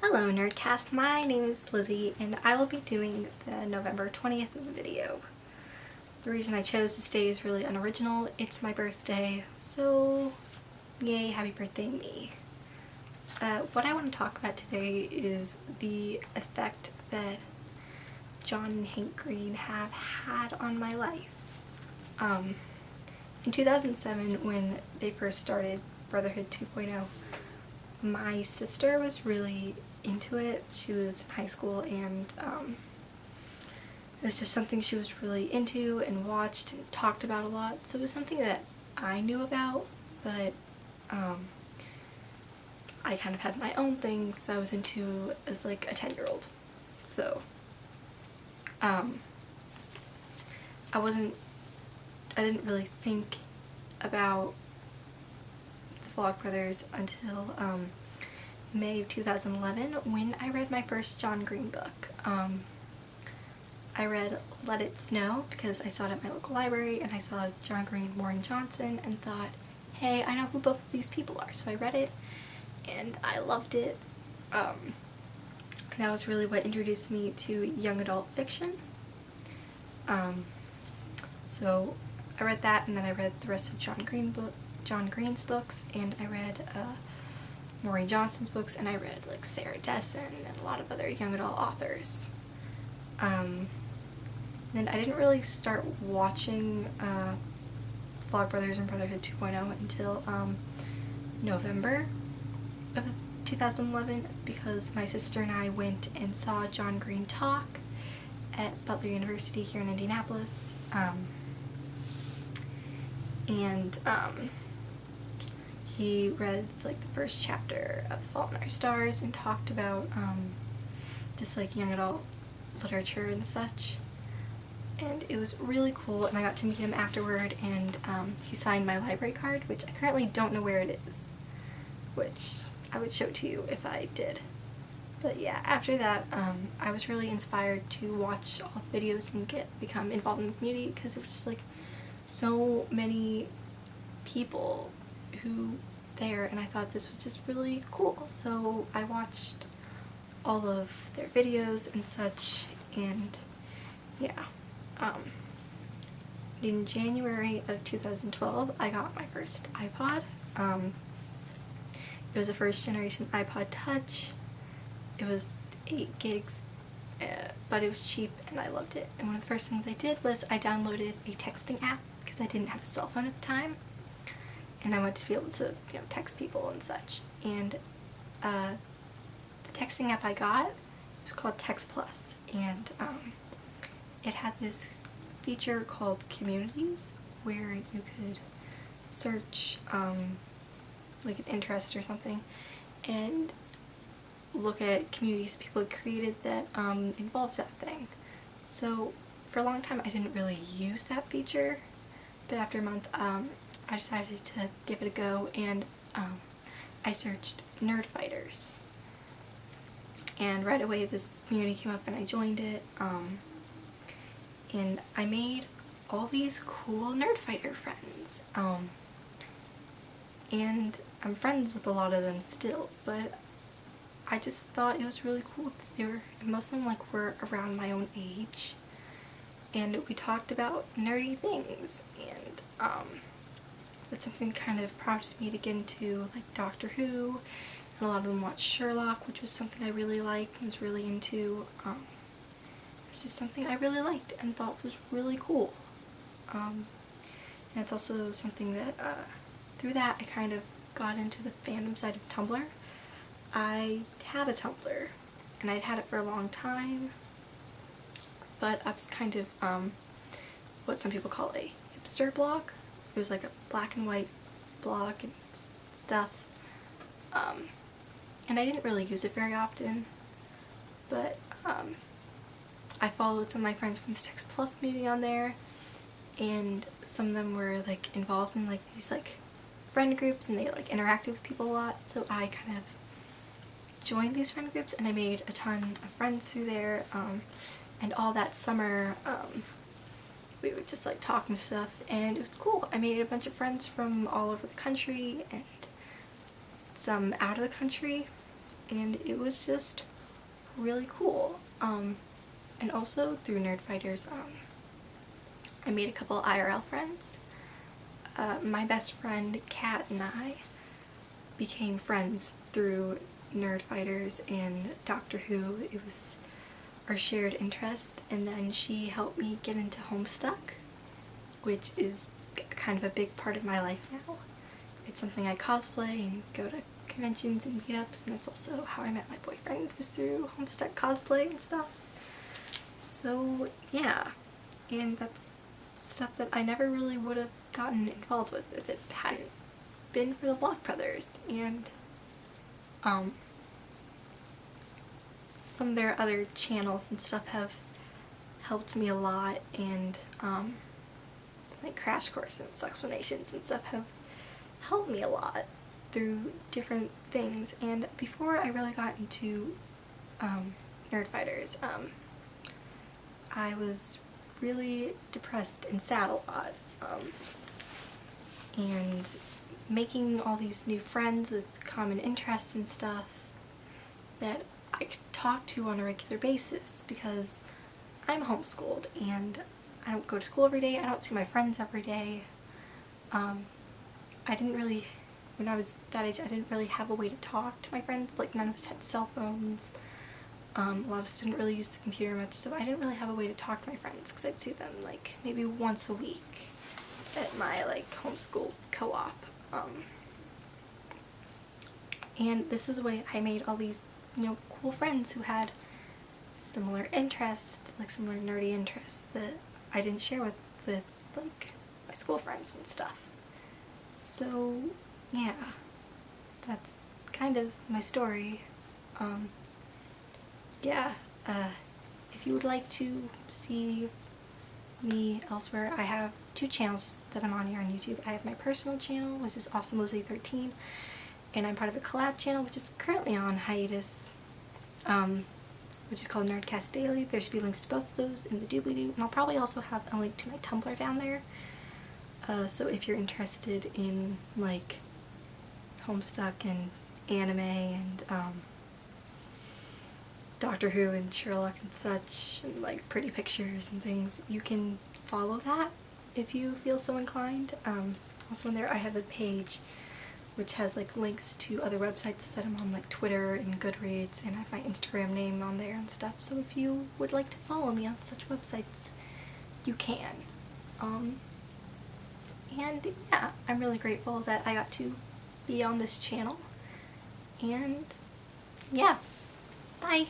Hello Nerdcast, my name is Lizzie and I will be doing the November 20th video. The reason I chose this day is really unoriginal. It's my birthday, so yay, happy birthday me. What I want to talk about today is the effect that John and Hank Green have had on my life. In 2007, when they first started Brotherhood 2.0, my sister was really into it. She was in high school and it was just something she was really into and watched and talked about a lot. So it was something that I knew about, but I kind of had my own things I was into as like a 10-year-old. So I didn't really think about the Vlogbrothers until May of 2011 when I read my first John Green book. I read Let It Snow because I saw it at my local library and I saw John Green, Warren Johnson, and thought, hey, I know who both of these people are. So I read it and I loved it. And that was really what introduced me to young adult fiction. So I read that, and then I read the rest of John Green's books, and I read Maureen Johnson's books, and I read like Sarah Dessen and a lot of other young adult authors. Then I didn't really start watching Vlogbrothers and Brotherhood 2.0 until November of 2011 because my sister and I went and saw John Green talk at Butler University here in Indianapolis. He read like the first chapter of The Fault in Our Stars and talked about just like young adult literature and such, and it was really cool. And I got to meet him afterward, and he signed my library card, which I currently don't know where it is, which I would show to you if I did. But yeah, after that I was really inspired to watch all the videos and become involved in the community because it was just like so many people who there, and I thought this was just really cool. So I watched all of their videos and such, and yeah. In January of 2012 I got my first iPod. It was a first generation iPod Touch. It was 8 gigs, but it was cheap and I loved it. And one of the first things I did was I downloaded a texting app because I didn't have a cell phone at the time, and I wanted to be able to, text people and such. And the texting app I got was called Text Plus, and it had this feature called Communities where you could search like an interest or something and look at communities people had created that involved that thing. So for a long time I didn't really use that feature, but after a month I decided to give it a go, and I searched Nerd Fighters, and right away this community came up and I joined it, and I made all these cool Nerd Fighter friends, and I'm friends with a lot of them still, but I just thought it was really cool. Most of them were around my own age, and we talked about nerdy things, and that's something that kind of prompted me to get into like Doctor Who, and a lot of them watched Sherlock, which was something I really liked and was really into. It's just something I really liked and thought was really cool. And it's also something that through that I kind of got into the fandom side of Tumblr. I had a Tumblr, and I'd had it for a long time, but I was kind of what some people call a hipster blog. It was like a black and white blog and stuff, and I didn't really use it very often, but I followed some of my friends from this Text Plus community on there, and some of them were like involved in like these like friend groups, and they like interacted with people a lot, so I kind of joined these friend groups and I made a ton of friends through there, and all that summer we would just like talk and stuff, and it was cool. I made a bunch of friends from all over the country and some out of the country, and it was just really cool. And also through Nerdfighters, I made a couple IRL friends. My best friend Kat and I became friends through Nerdfighters and Doctor Who. It was our shared interest, and then she helped me get into Homestuck, which is kind of a big part of my life now. It's something I cosplay and go to conventions and meetups, and that's also how I met my boyfriend, was through Homestuck cosplay and stuff. So yeah, and that's stuff that I never really would have gotten involved with if it hadn't been for the Block Brothers, and some of their other channels and stuff have helped me a lot, and like Crash Course and explanations and stuff have helped me a lot through different things. And before I really got into Nerdfighters, I was really depressed and sad a lot, and making all these new friends with common interests and stuff that I could talk to on a regular basis, because I'm homeschooled and I don't go to school every day, I don't see my friends every day. I didn't really, when I was that age, I didn't really have a way to talk to my friends. Like, none of us had cell phones. A lot of us didn't really use the computer much, so I didn't really have a way to talk to my friends, because I'd see them like maybe once a week at my like homeschool co-op. And this was a way I made all these, you know, cool friends who had similar interests, like similar nerdy interests that I didn't share with like my school friends and stuff. So yeah, that's kind of my story. Yeah, if you would like to see me elsewhere, I have two channels that I'm on here on YouTube. I have my personal channel, which is Awesome Lizzie 13, and I'm part of a collab channel, which is currently on hiatus, which is called Nerdcast Daily. There should be links to both of those in the doobly-doo, and I'll probably also have a link to my Tumblr down there. So if you're interested in like Homestuck and anime and Doctor Who and Sherlock and such, and like pretty pictures and things, you can follow that if you feel so inclined. Also in there I have a page which has like links to other websites that I'm on, like Twitter and Goodreads, and I have my Instagram name on there and stuff, so if you would like to follow me on such websites, you can. And yeah, I'm really grateful that I got to be on this channel, and yeah, bye!